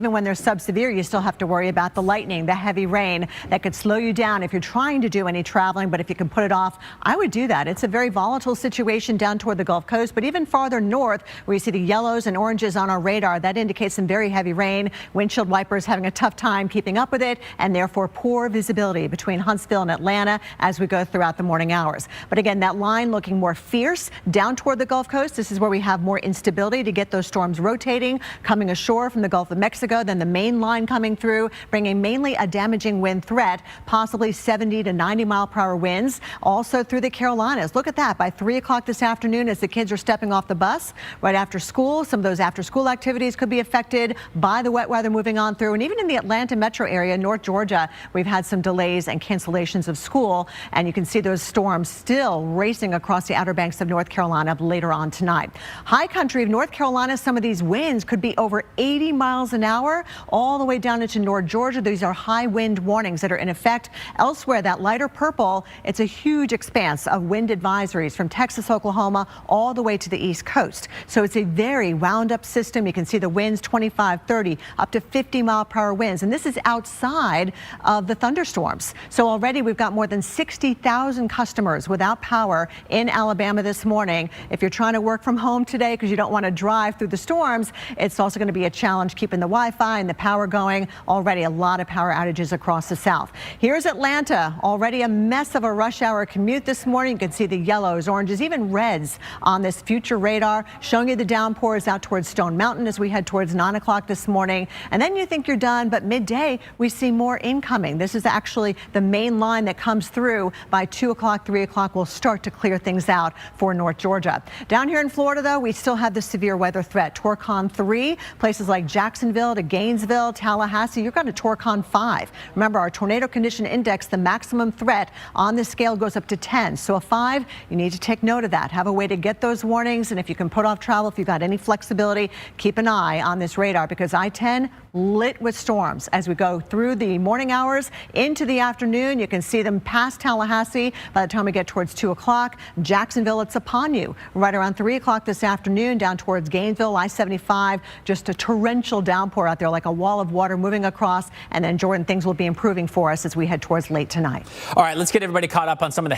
Even when they're subsevere, you still have to worry about the lightning, the heavy rain that could slow you down if you're trying to do any traveling. But if you can put it off, I would do that. It's a very volatile situation down toward the Gulf Coast, but even farther north where you see the yellows and oranges on our radar, that indicates some very heavy rain. Windshield wipers having a tough time keeping up with it, and therefore poor visibility between Huntsville and Atlanta as we go throughout the morning hours. But again, that line looking more fierce down toward the Gulf Coast. This is where we have more instability to get those storms rotating, coming ashore from the Gulf of Mexico. Then the main line coming through, bringing mainly a damaging wind threat, possibly 70 to 90 mile per hour winds. Also through the Carolinas. Look at that. By 3 o'clock this afternoon, as the kids are stepping off the bus right after school, some of those after school activities could be affected by the wet weather moving on through. And even in the Atlanta metro area, North Georgia, we've had some delays and cancellations of school. And you can see those storms still racing across the Outer Banks of North Carolina later on tonight. High country of North Carolina, some of these winds could be over 80 miles an hour. All the way down into North Georgia. These are high wind warnings that are in effect. Elsewhere, that lighter purple, it's a huge expanse of wind advisories from Texas, Oklahoma, all the way to the East Coast. So it's a very wound up system. You can see the winds 25, 30, up to 50 mile per hour winds. And this is outside of the thunderstorms. So already we've got more than 60,000 customers without power in Alabama this morning. If you're trying to work from home today because you don't want to drive through the storms, it's also going to be a challenge keeping the Wi-Fi and the power going. Already a lot of power outages across the south. Here's Atlanta, already a mess of a rush hour commute this morning. You can see the yellows, oranges, even reds on this future radar, showing you the downpours out towards Stone Mountain as we head towards 9 o'clock this morning. And then you think you're done, but midday we see more incoming. This is actually the main line that comes through. By 2 o'clock, 3 o'clock, we'll start to clear things out for North Georgia. Down here in Florida, though, we still have the severe weather threat. Torcon 3, places like Jacksonville to Gainesville, Tallahassee, you're going to Torcon 5. Remember, our tornado condition index, the maximum threat on the scale goes up to 10. So a 5, you need to take note of that. Have a way to get those warnings. And if you can put off travel, if you've got any flexibility, keep an eye on this radar because I-10 lit with storms as we go through the morning hours into the afternoon. You can see them past Tallahassee by the time we get towards 2 o'clock. Jacksonville, it's upon you right around 3 o'clock this afternoon down towards Gainesville, I-75, just a torrential downpour out there like a wall of water moving across. And then Jordan, things will be improving for us as we head towards late tonight. All right, let's get everybody caught up on some of the